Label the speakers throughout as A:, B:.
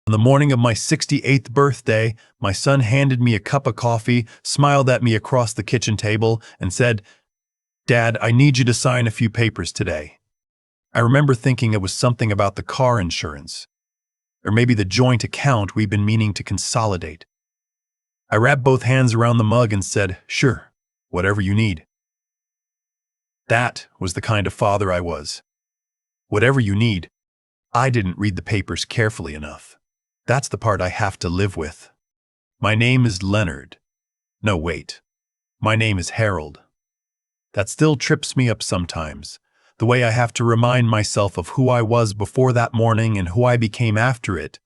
A: On the morning of my 68th birthday, my son handed me a cup of coffee, smiled at me across the kitchen table, and said, "Dad, I need you to sign a few papers today." I remember thinking it was something about the car insurance, or maybe the joint account we've been meaning to consolidate. I wrapped both hands around the mug and said, "Sure, whatever you need." That was the kind of father I was. Whatever you need. I didn't read the papers carefully enough. That's the part I have to live with. My name is Leonard. No, wait. My name is Harold. That still trips me up sometimes, the way I have to remind myself of who I was before that morning and who I became after it.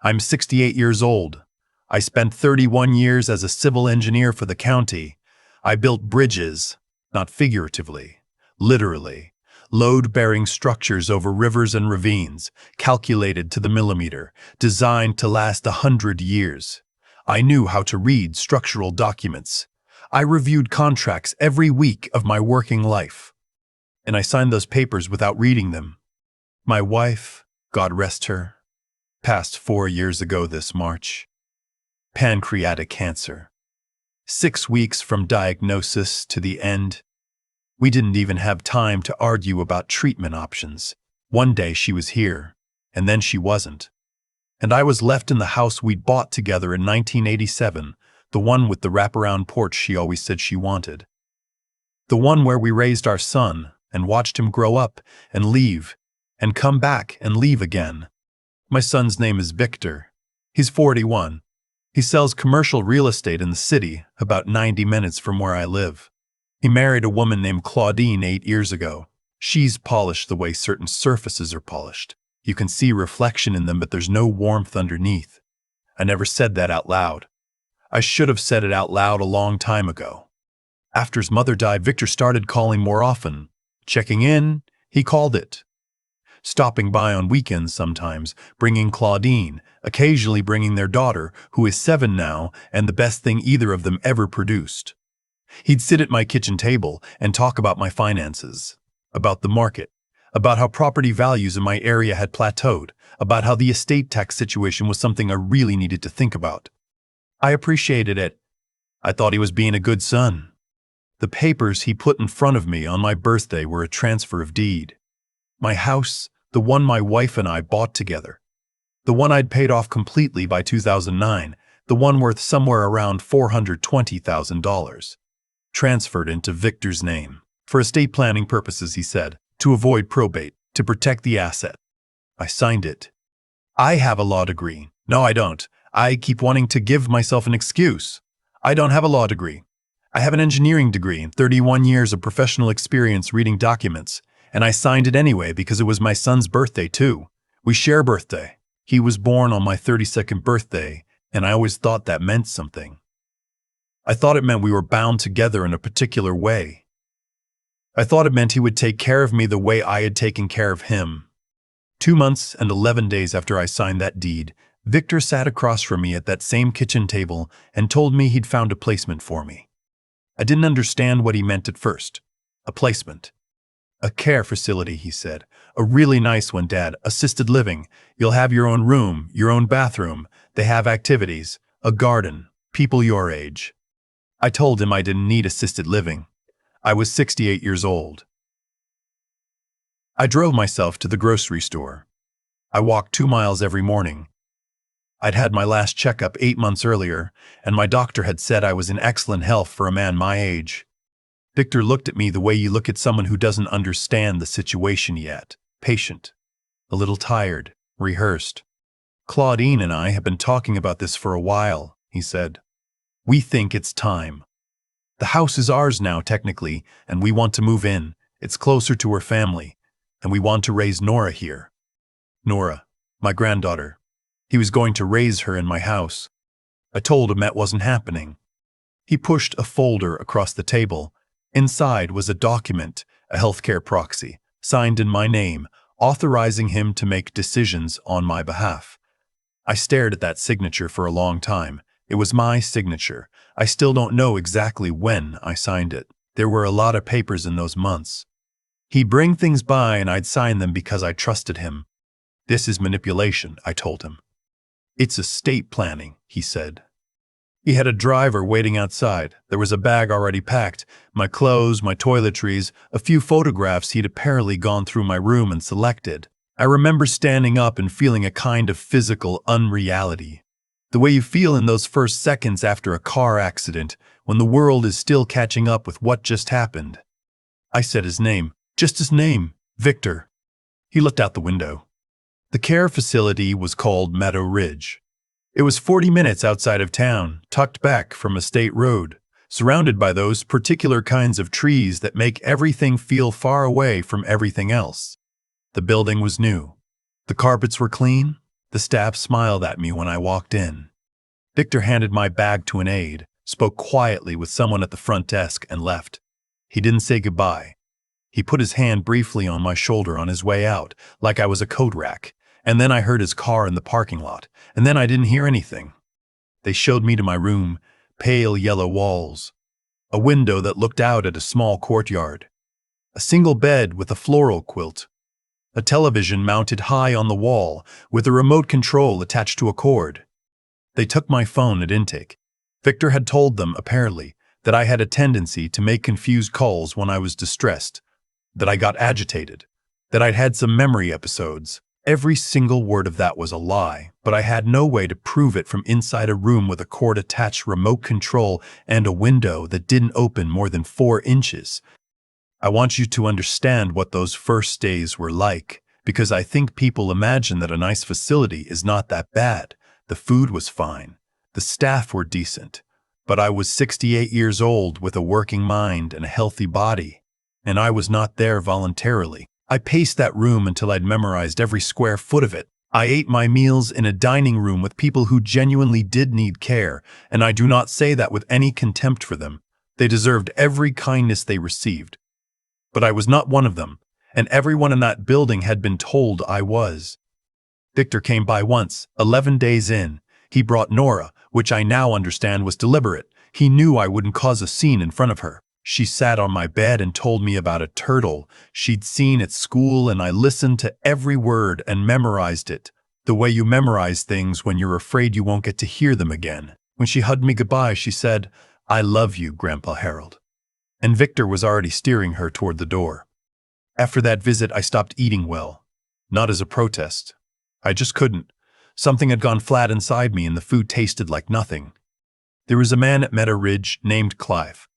A: I'm 68 years old. I spent 31 years as a civil engineer for the county. I built bridges, not figuratively, literally. Load-bearing structures over rivers and ravines, calculated to the millimeter, designed to last 100 years. I knew how to read structural documents. I reviewed contracts every week of my working life. And I signed those papers without reading them. My wife, God rest her, passed 4 years ago this March. Pancreatic cancer. 6 weeks from diagnosis to the end. We didn't even have time to argue about treatment options. One day she was here, and then she wasn't. And I was left in the house we'd bought together in 1987, the one with the wraparound porch she always said she wanted. The one where we raised our son and watched him grow up and leave, and come back and leave again. My son's name is Victor. He's 41. He sells commercial real estate in the city, about 90 minutes from where I live. He married a woman named Claudine 8 years ago. She's polished the way certain surfaces are polished. You can see reflection in them, but there's no warmth underneath. I never said that out loud. I should have said it out loud a long time ago. After his mother died, Victor started calling more often. Checking in, he called it. Stopping by on weekends sometimes, bringing Claudine, occasionally bringing their daughter, who is 7 now, and the best thing either of them ever produced. He'd sit at my kitchen table and talk about my finances, about the market, about how property values in my area had plateaued, about how the estate tax situation was something I really needed to think about. I appreciated it. I thought he was being a good son. The papers he put in front of me on my birthday were a transfer of deed. My house, the one my wife and I bought together. The one I'd paid off completely by 2009, the one worth somewhere around $420,000. Transferred into Victor's name. For estate planning purposes, he said, to avoid probate, to protect the asset. I signed it. I have a law degree. No, I don't. I keep wanting to give myself an excuse. I don't have a law degree. I have an engineering degree and 31 years of professional experience reading documents, and I signed it anyway because it was my son's birthday too. We share birthday. He was born on my 32nd birthday, and I always thought that meant something. I thought it meant we were bound together in a particular way. I thought it meant he would take care of me the way I had taken care of him. 2 months and 11 days after I signed that deed, Victor sat across from me at that same kitchen table and told me he'd found a placement for me. I didn't understand what he meant at first. A placement. A care facility, he said. A really nice one, Dad. Assisted living. You'll have your own room, your own bathroom. They have activities, a garden, people your age. I told him I didn't need assisted living. I was 68 years old. I drove myself to the grocery store. I walked 2 miles every morning. I'd had my last checkup 8 months earlier, and my doctor had said I was in excellent health for a man my age. Victor looked at me the way you look at someone who doesn't understand the situation yet. Patient. A little tired. Rehearsed. Claudine and I have been talking about this for a while, he said. We think it's time. The house is ours now, technically, and we want to move in. It's closer to her family, and we want to raise Nora here. Nora, my granddaughter. He was going to raise her in my house. I told him that wasn't happening. He pushed a folder across the table. Inside was a document, a healthcare proxy, signed in my name, authorizing him to make decisions on my behalf. I stared at that signature for a long time. It was my signature. I still don't know exactly when I signed it. There were a lot of papers in those months. He'd bring things by and I'd sign them because I trusted him. This is manipulation, I told him. It's estate planning, he said. He had a driver waiting outside. There was a bag already packed, my clothes, my toiletries, a few photographs he'd apparently gone through my room and selected. I remember standing up and feeling a kind of physical unreality. The way you feel in those first seconds after a car accident, when the world is still catching up with what just happened. I said his name, just his name, Victor. He looked out the window. The care facility was called Meadow Ridge. It was 40 minutes outside of town, tucked back from a state road, surrounded by those particular kinds of trees that make everything feel far away from everything else. The building was new. The carpets were clean. The staff smiled at me when I walked in. Victor handed my bag to an aide, spoke quietly with someone at the front desk, and left. He didn't say goodbye. He put his hand briefly on my shoulder on his way out, like I was a coat rack. And then I heard his car in the parking lot, and then I didn't hear anything. They showed me to my room, pale yellow walls, a window that looked out at a small courtyard, a single bed with a floral quilt, a television mounted high on the wall with a remote control attached to a cord. They took my phone at intake. Victor had told them, apparently, that I had a tendency to make confused calls when I was distressed, that I got agitated, that I'd had some memory episodes. Every single word of that was a lie, but I had no way to prove it from inside a room with a cord-attached remote control and a window that didn't open more than 4 inches. I want you to understand what those first days were like, because I think people imagine that a nice facility is not that bad. The food was fine. The staff were decent. But I was 68 years old with a working mind and a healthy body, and I was not there voluntarily. I paced that room until I'd memorized every square foot of it. I ate my meals in a dining room with people who genuinely did need care, and I do not say that with any contempt for them. They deserved every kindness they received. But I was not one of them, and everyone in that building had been told I was. Victor came by once, 11 days in. He brought Nora, which I now understand was deliberate. He knew I wouldn't cause a scene in front of her. She sat on my bed and told me about a turtle she'd seen at school, and I listened to every word and memorized it, the way you memorize things when you're afraid you won't get to hear them again. When she hugged me goodbye, she said, "I love you, Grandpa Harold." And Victor was already steering her toward the door. After that visit, I stopped eating well. Not as a protest. I just couldn't. Something had gone flat inside me and the food tasted like nothing. There was a man at Meadow Ridge named Clive.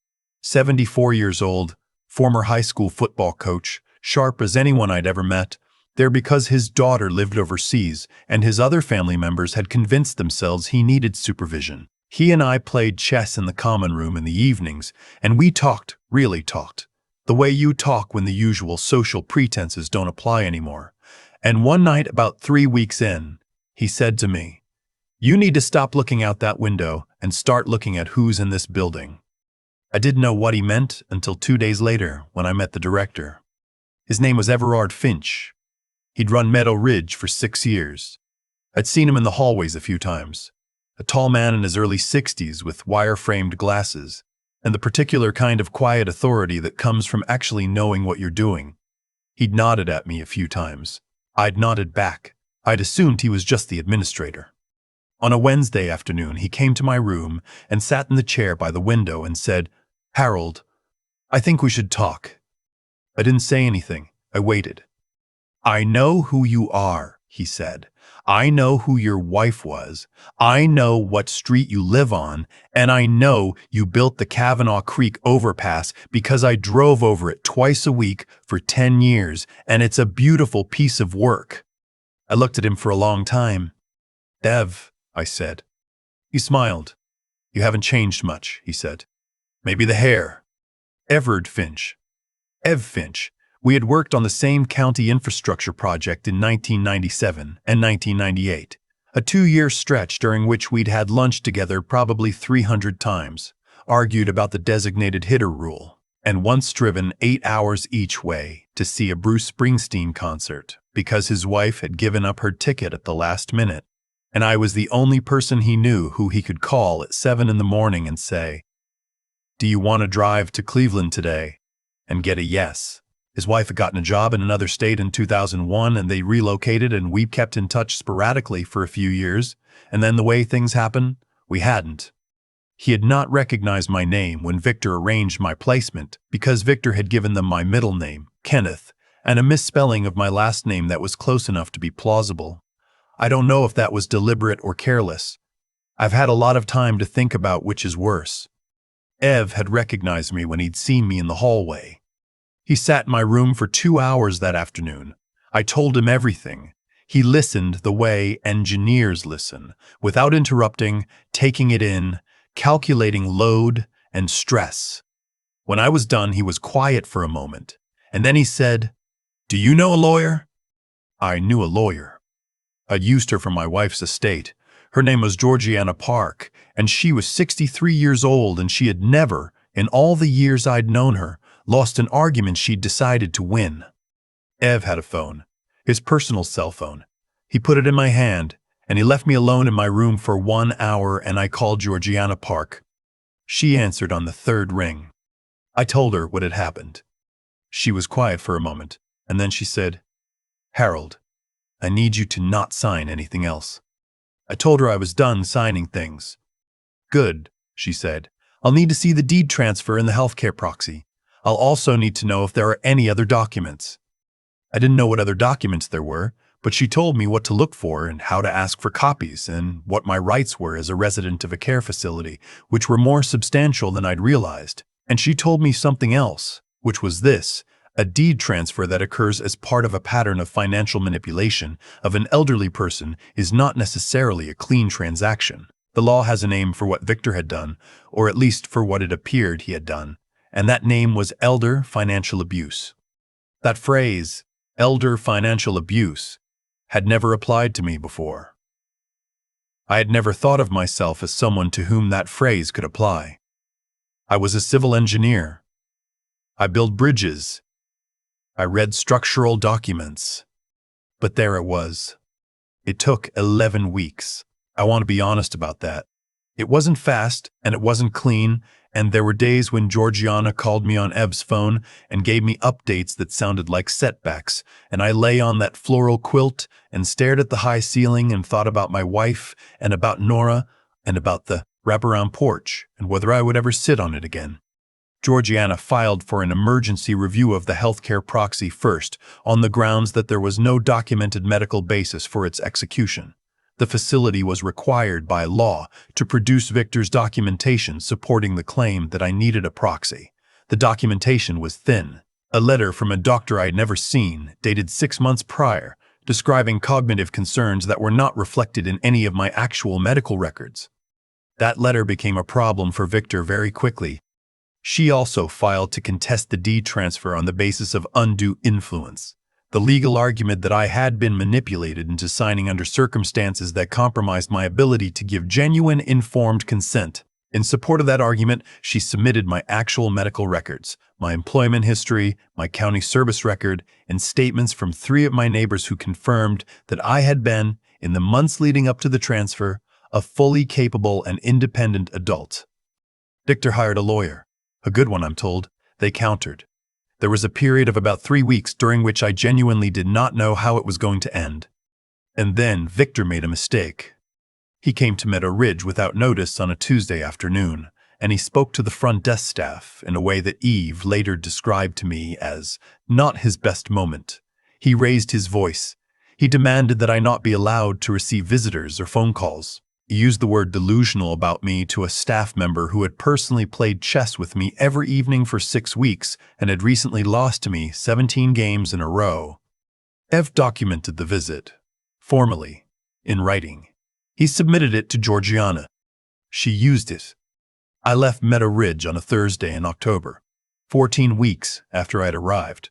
A: 74 years old, former high school football coach, sharp as anyone I'd ever met, there because his daughter lived overseas and his other family members had convinced themselves he needed supervision. He and I played chess in the common room in the evenings, and we talked, really talked, the way you talk when the usual social pretenses don't apply anymore. And one night, about 3 weeks in, he said to me, "You need to stop looking out that window and start looking at who's in this building." I didn't know what he meant until 2 days later when I met the director. His name was Everard Finch. He'd run Meadow Ridge for 6 years. I'd seen him in the hallways a few times. A tall man in his early 60s with wire-framed glasses, and the particular kind of quiet authority that comes from actually knowing what you're doing. He'd nodded at me a few times. I'd nodded back. I'd assumed he was just the administrator. On a Wednesday afternoon, he came to my room and sat in the chair by the window and said, "Harold, I think we should talk." I didn't say anything. I waited. "I know who you are," he said. "I know who your wife was. I know what street you live on, and I know you built the Kavanaugh Creek overpass because I drove over it twice a week for 10 years, and it's a beautiful piece of work." I looked at him for a long time. "Ev," I said. He smiled. "You haven't changed much," he said. "Maybe the hair." Everard Finch. Ev Finch. We had worked on the same county infrastructure project in 1997 and 1998, a 2-year stretch during which we'd had lunch together probably 300 times, argued about the designated hitter rule, and once driven 8 hours each way to see a Bruce Springsteen concert because his wife had given up her ticket at the last minute, and I was the only person he knew who he could call at 7 in the morning and say, "Do you want to drive to Cleveland today?" and get a yes. His wife had gotten a job in another state in 2001, and they relocated, and we kept in touch sporadically for a few years. And then the way things happen, we hadn't. He had not recognized my name when Victor arranged my placement because Victor had given them my middle name, Kenneth, and a misspelling of my last name that was close enough to be plausible. I don't know if that was deliberate or careless. I've had a lot of time to think about which is worse. Ev had recognized me when he'd seen me in the hallway. He sat in my room for 2 hours that afternoon. I told him everything. He listened the way engineers listen, without interrupting, taking it in, calculating load and stress. When I was done, he was quiet for a moment, and then he said, "Do you know a lawyer?" I knew a lawyer. I'd used her for my wife's estate. Her name was Georgiana Park, and she was 63 years old, and she had never, in all the years I'd known her, lost an argument she'd decided to win. Ev had a phone, his personal cell phone. He put it in my hand, and he left me alone in my room for 1 hour, and I called Georgiana Park. She answered on the third ring. I told her what had happened. She was quiet for a moment, and then she said, "Harold, I need you to not sign anything else." I told her I was done signing things. "Good," she said. "I'll need to see the deed transfer and the healthcare proxy. I'll also need to know if there are any other documents." I didn't know what other documents there were, but she told me what to look for and how to ask for copies and what my rights were as a resident of a care facility, which were more substantial than I'd realized. And she told me something else, which was this: a deed transfer that occurs as part of a pattern of financial manipulation of an elderly person is not necessarily a clean transaction. The law has a name for what Victor had done, or at least for what it appeared he had done, and that name was elder financial abuse. That phrase, elder financial abuse, had never applied to me before. I had never thought of myself as someone to whom that phrase could apply. I was a civil engineer. I built bridges. I read structural documents. But there it was. It took 11 weeks. I want to be honest about that. It wasn't fast, and it wasn't clean, and there were days when Georgiana called me on Ev's phone and gave me updates that sounded like setbacks, and I lay on that floral quilt and stared at the high ceiling and thought about my wife and about Nora and about the wraparound porch and whether I would ever sit on it again. Georgiana filed for an emergency review of the healthcare proxy first, on the grounds that there was no documented medical basis for its execution. The facility was required by law to produce Victor's documentation supporting the claim that I needed a proxy. The documentation was thin. A letter from a doctor I had never seen, dated 6 months prior, describing cognitive concerns that were not reflected in any of my actual medical records. That letter became a problem for Victor very quickly. She also filed to contest the deed transfer on the basis of undue influence. The legal argument that I had been manipulated into signing under circumstances that compromised my ability to give genuine informed consent. In support of that argument, she submitted my actual medical records, my employment history, my county service record, and statements from 3 of my neighbors who confirmed that I had been, in the months leading up to the transfer, a fully capable and independent adult. Victor hired a lawyer. A good one, I'm told. They countered. There was a period of about 3 weeks during which I genuinely did not know how it was going to end. And then Victor made a mistake. He came to Meadow Ridge without notice on a Tuesday afternoon, and he spoke to the front desk staff in a way that Eve later described to me as not his best moment. He raised his voice. He demanded that I not be allowed to receive visitors or phone calls. He used the word delusional about me to a staff member who had personally played chess with me every evening for 6 weeks and had recently lost to me 17 games in a row. Ev documented the visit, formally, in writing. He submitted it to Georgiana. She used it. I left Meadow Ridge on a Thursday in October, 14 weeks after I'd arrived.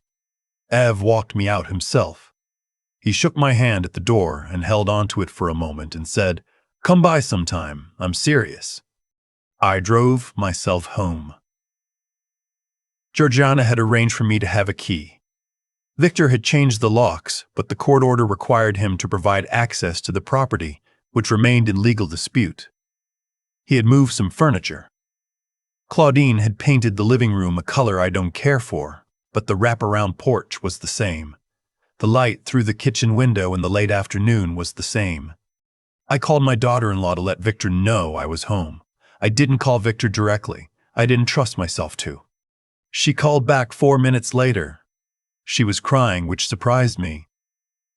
A: Ev walked me out himself. He shook my hand at the door and held onto it for a moment and said, "Come by sometime, I'm serious." I drove myself home. Georgiana had arranged for me to have a key. Victor had changed the locks, but the court order required him to provide access to the property, which remained in legal dispute. He had moved some furniture. Claudine had painted the living room a color I don't care for, but the wraparound porch was the same. The light through the kitchen window in the late afternoon was the same. I called my daughter-in-law to let Victor know I was home. I didn't call Victor directly. I didn't trust myself to. She called back 4 minutes later. She was crying, which surprised me.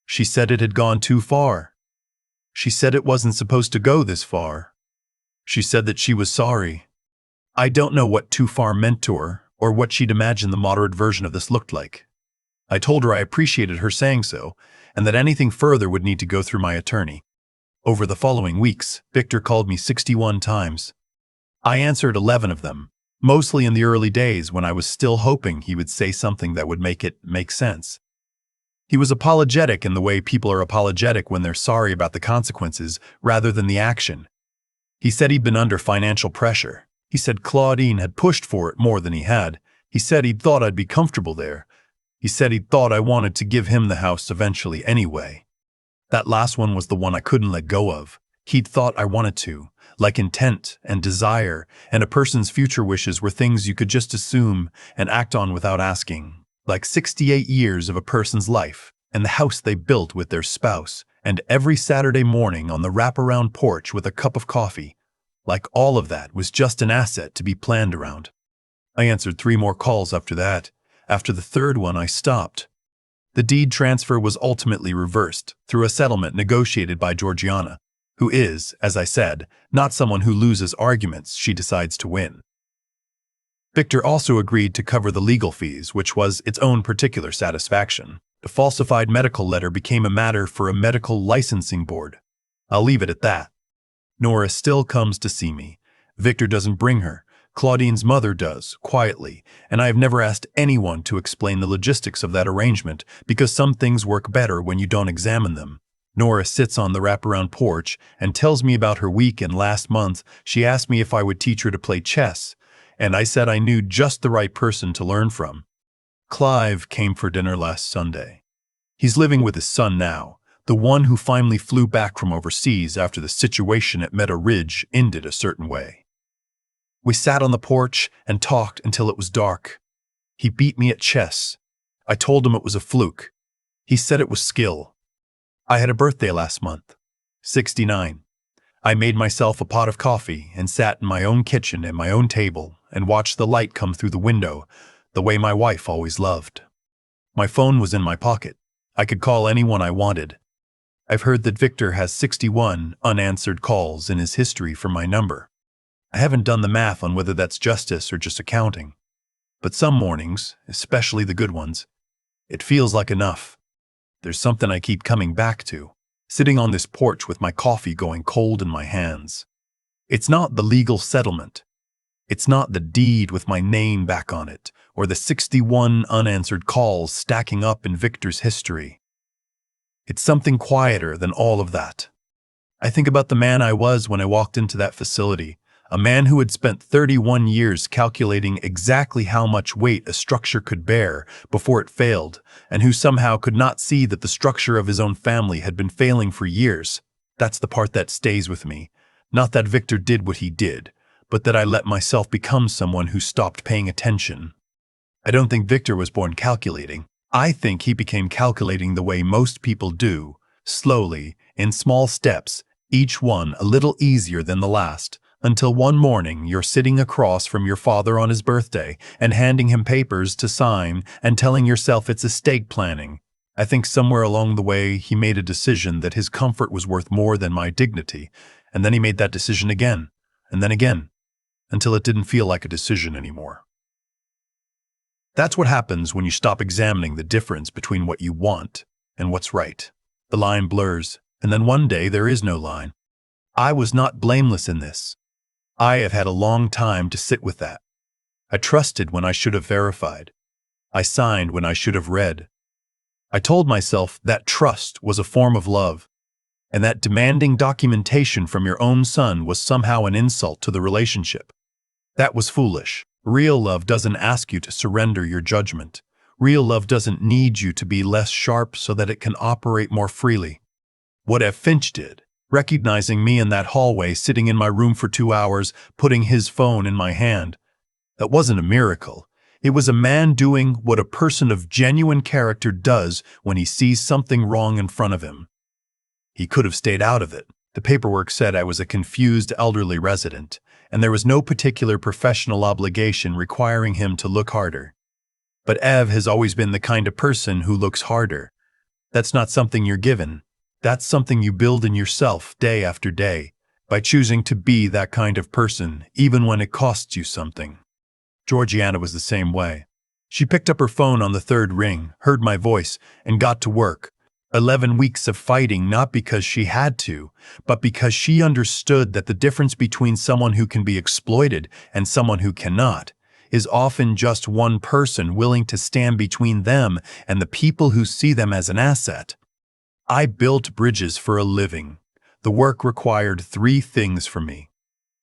A: She said it had gone too far. She said it wasn't supposed to go this far. She said that she was sorry. I don't know what too far meant to her, or what she'd imagined the moderate version of this looked like. I told her I appreciated her saying so, and that anything further would need to go through my attorney. Over the following weeks, Victor called me 61 times. I answered 11 of them, mostly in the early days when I was still hoping he would say something that would make it make sense. He was apologetic in the way people are apologetic when they're sorry about the consequences rather than the action. He said he'd been under financial pressure. He said Claudine had pushed for it more than he had. He said he'd thought I'd be comfortable there. He said he'd thought I wanted to give him the house eventually anyway. That last one was the one I couldn't let go of. He'd thought I wanted to, like intent and desire, and a person's future wishes were things you could just assume and act on without asking. Like 68 years of a person's life, and the house they built with their spouse, and every Saturday morning on the wraparound porch with a cup of coffee. Like all of that was just an asset to be planned around. I answered 3 more calls after that. After the 3rd one, I stopped. The deed transfer was ultimately reversed through a settlement negotiated by Georgiana, who is, as I said, not someone who loses arguments she decides to win. Victor also agreed to cover the legal fees, which was its own particular satisfaction. The falsified medical letter became a matter for a medical licensing board. I'll leave it at that. Nora still comes to see me. Victor doesn't bring her. Claudine's mother does, quietly, and I have never asked anyone to explain the logistics of that arrangement because some things work better when you don't examine them. Nora sits on the wraparound porch and tells me about her week, and last month she asked me if I would teach her to play chess, and I said I knew just the right person to learn from. Clive came for dinner last Sunday. He's living with his son now, the one who finally flew back from overseas after the situation at Meadow Ridge ended a certain way. We sat on the porch and talked until it was dark. He beat me at chess. I told him it was a fluke. He said it was skill. I had a birthday last month, 69. I made myself a pot of coffee and sat in my own kitchen at my own table and watched the light come through the window, the way my wife always loved. My phone was in my pocket. I could call anyone I wanted. I've heard that Victor has 61 unanswered calls in his history from my number. I haven't done the math on whether that's justice or just accounting. But some mornings, especially the good ones, it feels like enough. There's something I keep coming back to, sitting on this porch with my coffee going cold in my hands. It's not the legal settlement. It's not the deed with my name back on it, or the 61 unanswered calls stacking up in Victor's history. It's something quieter than all of that. I think about the man I was when I walked into that facility, a man who had spent 31 years calculating exactly how much weight a structure could bear before it failed, and who somehow could not see that the structure of his own family had been failing for years. That's the part that stays with me. Not that Victor did what he did, but that I let myself become someone who stopped paying attention. I don't think Victor was born calculating. I think he became calculating the way most people do, slowly, in small steps, each one a little easier than the last, until one morning you're sitting across from your father on his birthday and handing him papers to sign and telling yourself it's estate planning. I think somewhere along the way he made a decision that his comfort was worth more than my dignity, and then he made that decision again, and then again, until it didn't feel like a decision anymore. That's what happens when you stop examining the difference between what you want and what's right. The line blurs, and then one day there is no line. I was not blameless in this. I have had a long time to sit with that. I trusted when I should have verified. I signed when I should have read. I told myself that trust was a form of love, and that demanding documentation from your own son was somehow an insult to the relationship. That was foolish. Real love doesn't ask you to surrender your judgment. Real love doesn't need you to be less sharp so that it can operate more freely. What F. Finch did, recognizing me in that hallway sitting in my room for 2 hours, putting his phone in my hand, that wasn't a miracle. It was a man doing what a person of genuine character does when he sees something wrong in front of him. He could have stayed out of it. The paperwork said I was a confused elderly resident, and there was no particular professional obligation requiring him to look harder. But Ev has always been the kind of person who looks harder. That's not something you're given. That's something you build in yourself day after day, by choosing to be that kind of person, even when it costs you something. Georgiana was the same way. She picked up her phone on the third ring, heard my voice, and got to work. 11 weeks of fighting, not because she had to, but because she understood that the difference between someone who can be exploited and someone who cannot is often just one person willing to stand between them and the people who see them as an asset. I built bridges for a living. The work required 3 things from me.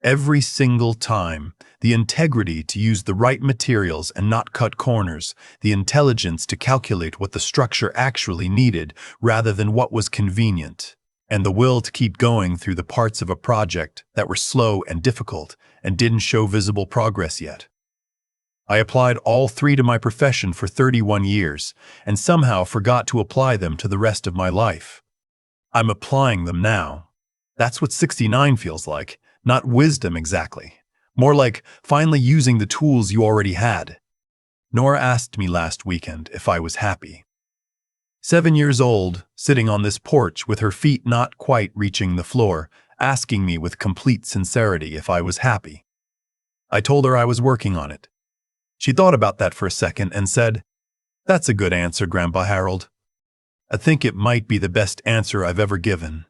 A: Every single time, the integrity to use the right materials and not cut corners, the intelligence to calculate what the structure actually needed rather than what was convenient, and the will to keep going through the parts of a project that were slow and difficult and didn't show visible progress yet. I applied all 3 to my profession for 31 years and somehow forgot to apply them to the rest of my life. I'm applying them now. That's what 69 feels like. Not wisdom exactly. More like finally using the tools you already had. Nora asked me last weekend if I was happy. 7 years old, sitting on this porch with her feet not quite reaching the floor, asking me with complete sincerity if I was happy. I told her I was working on it. She thought about that for a second and said, "That's a good answer, Grandpa Harold. I think it might be the best answer I've ever given."